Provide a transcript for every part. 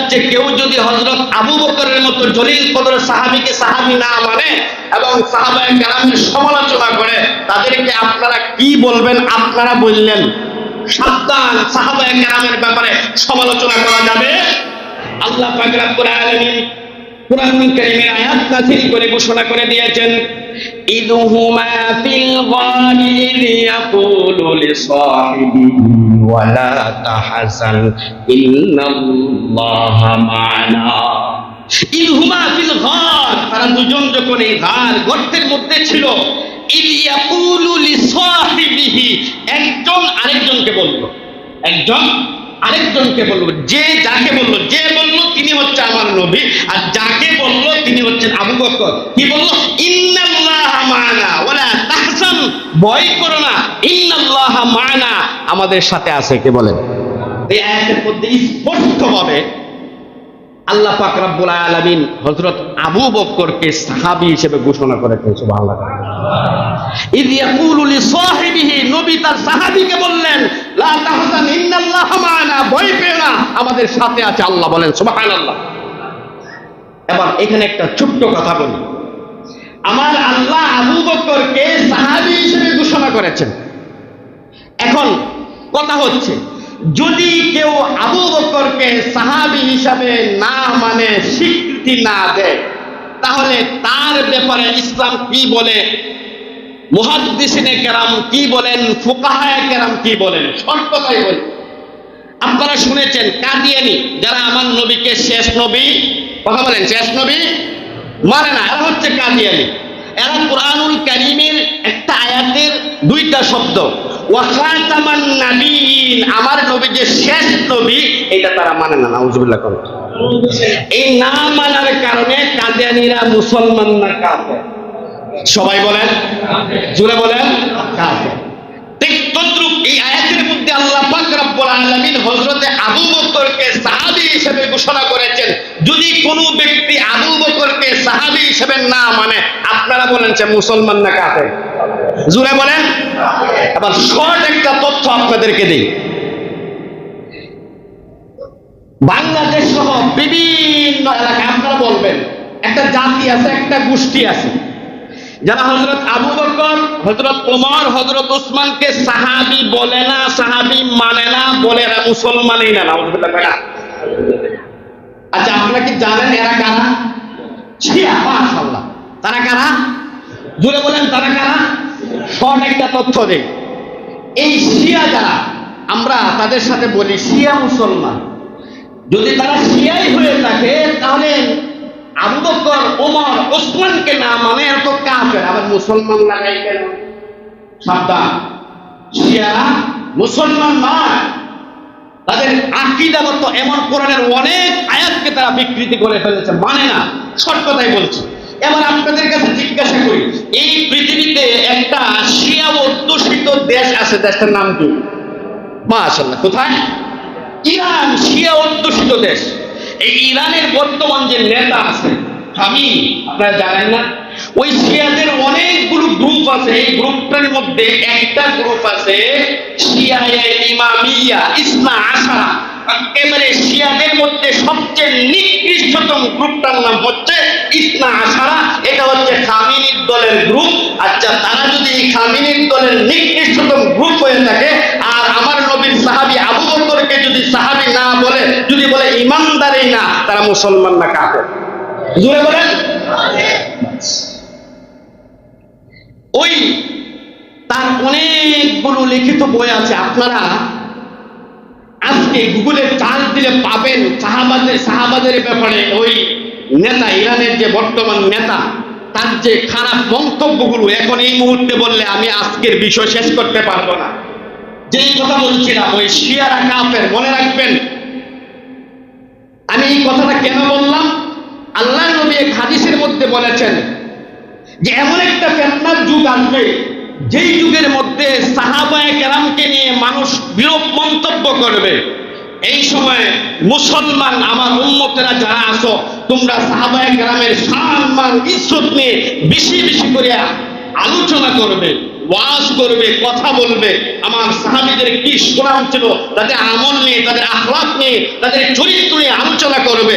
যাচ্ছে কেউ যদি হযরত আবু বকরের মতো জলিল কদরের সাহাবীকে সাহাবী না মানে এবং সাহাবায়ে কেরামের সমালোচনা করে, তাদেরকে আপনারা কি বলবেন? আপনারা বললেন সাবধান, সাহাবায়ে কেরামের ব্যাপারে সমালোচনা করা যাবে। আল্লাহ পাক রব্বুল আলামিন কুরআনুল কারীমের আয়াত নাযিল করে ঘোষণা করে দিয়েছেন, ইযহুমা ফিল গারি ইয়াকুলু লিসাহিবিহি ওয়ালা তাহজান ইন্নাল্লাহা মা'ানা। ইযহুমা ফিল গার, তারা দুজন যখন এই গর্তের মধ্যে ছিল, ইয ইয়াকুলু লিসাহিবিহি, একজন আরেকজনকে বলল, একজন আরেকজনকে বলল, যে যাকে বলল, যে বলল তিনি হচ্ছে আমার নবী, আর যাকে বলল তিনি হচ্ছেন আবু বকর। কি বলল? ইন্নাল্লাহা মা'ানা ওয়ালা তাহজান, ভয় করো না, ইন্নাল্লাহা মা'ানা, আমাদের সাথে আছে। কে বলেন? এই আয়াতের মধ্যে স্পষ্টভাবে আল্লাহ পাক রব্বুল আলামিন হযরত আবু বকরকে সাহাবী হিসেবে ঘোষণা করেছেন। সুবহানাল্লাহ। ইয ইয়াকুলু লিসাহিবিহি, নবী তার সাহাবীকে বললেন, লা তাহজান ইন্নাল্লাহা মা'ানা, ভয় পেও না, আমাদের সাথে আছে আল্লাহ। বলেন সুবহানাল্লাহ। এবার এখানে একটা ছোট্ট কথা বলি, আমার আল্লাহ আবু বকরকে সাহাবী হিসেবে ঘোষণা করেছেন। এখন কথা হচ্ছে, যদি কেউ আবু বকরকে সাহাবী হিসাবে না মানে, স্বীকৃতি না দেয়, তাহলে তার ব্যাপারে ইসলাম কি বলে, মুহাদ্দিসিনে কেরাম কি বলেন, ফুকাহায়ে কেরাম কি বলেন? সব কথাই বলি। আপনারা শুনেছেন কাদিয়ানী, যারা আমার নবীকে শেষ নবী, কথা বলেন, শেষ নবী মানে না, এরা হচ্ছে কাদিয়ানী। এরা কুরআনুল কারীমের একটা আয়াতের দুইটা শব্দ ওয়া খাতামান নাবিয়িন, আমার নবী যে শেষ নবী, এটা তারা মানে না। নাউযুবিল্লাহ। এই না মানার কারণে কাদিয়ানীরা মুসলমান না কাফের? সবাই বলেন, জোরে বলেন, কাফের। ঠিক তদ্রুপ এই আয়াতের মধ্যে আল্লাহ পাক রব্বুল আলামিন হযরতে আবু বকরকে সাহাবী হিসেবে ঘোষণা করেছেন। যদি কোনো ব্যক্তি আবু বকরকে সাহাবী হিসেবে না মানে, আপনারা বলেন সে মুসলমান না কাফের? জোরে বলেন। আবার শর্ট একটা তথ্য আপনাদেরকে দেই, বাংলাদেশ সহ বিভিন্ন এলাকায় আপনারা বলবেন একটা জাতি আছে, একটা গোষ্ঠী আছে, যারা হযরত আবু বকর, হযরত ওমর, হযরত ওসমানকে সাহাবী বলে না, সাহাবী মানে না, বলে এরা মুসলমানই না। নাউযুবিল্লাহ। আচ্ছা, আপনারা কি জানেন এরা কারা? শিয়া। মাশাআল্লাহ। তারা কারা? জোরে বলেন, তারা কারা? শর্ট একটা তথ্য দেই, এই শিয়া যারা, আমরা তাদের সাথে বলি শিয়া মুসলমান। যদি তারা শিয়াই হয়ে থাকে, তাহলে আবু বকর, ওমর, ওসমানকে না মানে এত কাফের, আবার মুসলমান লাগাই কেন? সাবধান, শিয়া মুসলমান নয়। তাদের আকীদাগত এমন কোরআনের অনেক আয়াতকে তারা বিকৃতি করে ফেলেছে, মানে না। সৎ কথাই বলছি। এবার আপনাদের কাছে জিজ্ঞাসা করি, এই পৃথিবীতে একটা শিয়া অধ্যুষিত দেশ আছে, দেশটার নাম কি? মাশাআল্লাহ। কোথায়? ইরান। শিয়া অধ্যুষিত দেশ। এই ইরানের বর্তমান যে নেতা আছে আমি, আপনারা জানেন না, ওই শিয়াদের অনেকগুলো গ্রুপ আছে। এই গ্রুপটার মধ্যে একটা গ্রুপ আছে শিয়ায়ে ইমামিয়া, ইসনা আশারা। একেবারে শিয়াদের মধ্যে সবচেয়ে নিকৃষ্টতম গ্রুপটার নাম হচ্ছে ইসনা আশারা। এটা হচ্ছে খামেনির দলের গ্রুপ। আচ্ছা, তারা যদি খামেনির দলের নিকৃষ্টতম গ্রুপ হয়ে থাকে, আর আমার নবীর সাহাবী আবু বকরকে যদি সাহাবী না বলে, যদি বলে ইমানদারই না, তারা মুসলমান না কাফের? জোরে বলেন। ওই তার অনেকগুলো লিখিত বই আছে, আপনারা আজকে গুগলে চার্জ দিলে পাবেন সাহাবাদের ব্যাপারে। ওই নেতা, ইরানের যে বর্তমান নেতা, তার যে খারাপ মন্তব্যগুলো, এখন এই মুহূর্তে বললে আমি আজকের বিষয় শেষ করতে পারবো না। যেই কথা বলছিলাম, ওই শিয়ারা কাফের, মনে রাখবেন। আমি এই কথাটা কেন বললাম? আল্লাহ নবী এক হাদিসের মধ্যে বলেছেন যে এমন একটা ফিতনার যুগ আসবে, যেই যুগের মধ্যে সাহাবায়ে কেরামকে নিয়ে মানুষ বিরূপ মন্তব্য করবে। এই সময় মুসলমান আমার উম্মতেরা যারা আছো, তোমরা সাহাবায়ে কেরামের সম্মান ইজ্জত নিয়ে বেশি বেশি করে আলোচনা করবে, ওয়াজ করবে, কথা বলবে। আমার সাহাবীদের কি সুনাম ছিল, তাদের আমল নিয়ে, তাদের আখলাক নিয়ে, তাদের চরিত্র নিয়ে আলোচনা করবে।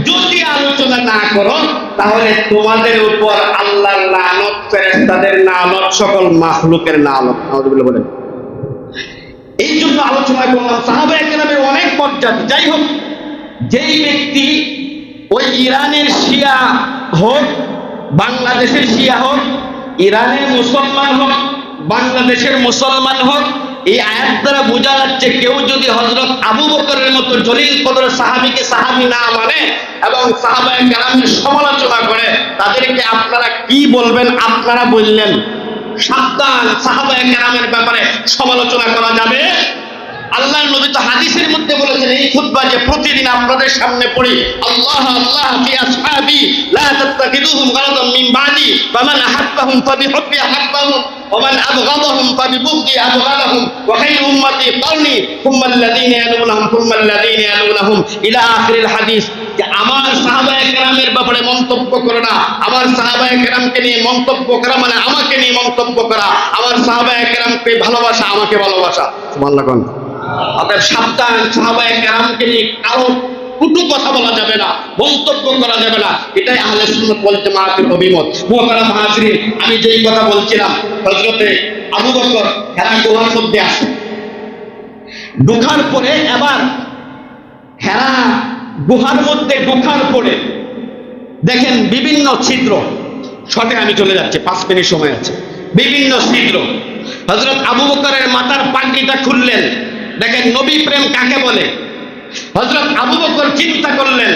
যদি আলোচনা না করো তাহলে তোমাদের উপর আল্লাহর লানত, ফেরেশতাদের লানত, সকল মাখলুকের লানত। নাউযুবিল্লাহ বলেন। এই জন্য আলোচনা করলাম সাহাবায়ে কেরামের অনেক মর্যাদা। যাই হোক, যেই ব্যক্তি ওই ইরানের শিয়া হোক, বাংলাদেশের শিয়া হোক, ইরানের মুসলমান হোক, বাংলাদেশের মুসলমান হোক, এই আয়াত দ্বারা বোঝা যাচ্ছে কেউ যদি হযরত আবু বকরের মতো জলিল কদর সাহাবীকে সাহাবী না মানে এবং সাহাবায়ে কেরামের সমালোচনা করে, তাদেরকে আপনারা কি বলবেন? আপনারা বললেন সাবধান, সাহাবায়ে কেরামের ব্যাপারে সমালোচনা করা যাবে। আল্লাহর নবী তো হাদিসের মধ্যে বলেছেন, এই খুতবা যে প্রতিদিন আপনাদের সামনে পড়ি, আল্লাহ আল্লাহ ফি আসহাবি লা তাত্তাখিদুহুম গারাদাম মিন বাদি ফামান আহাব্বাহুম ফাবিহুব্বি আহাব্বাহুম ওয়া মান আবগাদাহুম ফাবিবুগদি আবগাদাহুম ওয়া খায়রু উম্মতি কারনি থুম্মা আল্লাযীনা ইয়ালুনাহুম থুম্মা আল্লাযীনা ইয়ালুনাহুম ইলা আখিরিল হাদিস। যে আমার সাহাবায়ে কেরামের ব্যাপারে মন্তব্য করে না, আমার সাহাবায়ে কেরামকে নিয়ে মন্তব্য করা মানে আমাকে নিয়ে মন্তব্য করা, আমার সাহাবায়ে কেরামকে ভালোবাসা, আমাকে ভালোবাসা। সুবহানাল্লাহ। অতএব সাবধান, সাহাবায়ে কেরামকে নিয়ে কারো কটু কথা বলা যাবে না, মন্তব্য করা যাবে না। এটাই আহলে সুন্নাত ওয়াল জামাতের অভিমত। মুহতারাম হাজিরিন, আমি যেই কথা বলছিলাম, হযরতে আবু বকর হেরা গুহার মধ্যে আসে, ঢোকার পরে এবার হেরা গুহার মধ্যে ঢোকার পরে দেখেন বিভিন্ন ছিদ্র, শর্টে আমি চলে যাচ্ছি, 5 মিনিট সময় আছে। বিভিন্ন ছিদ্র, হযরত আবু বকরের মাথার পাগড়িটা খুললেন। দেখেন নবী প্রেম কাকে বলে। হযরত আবু বকর চিন্তা করলেন,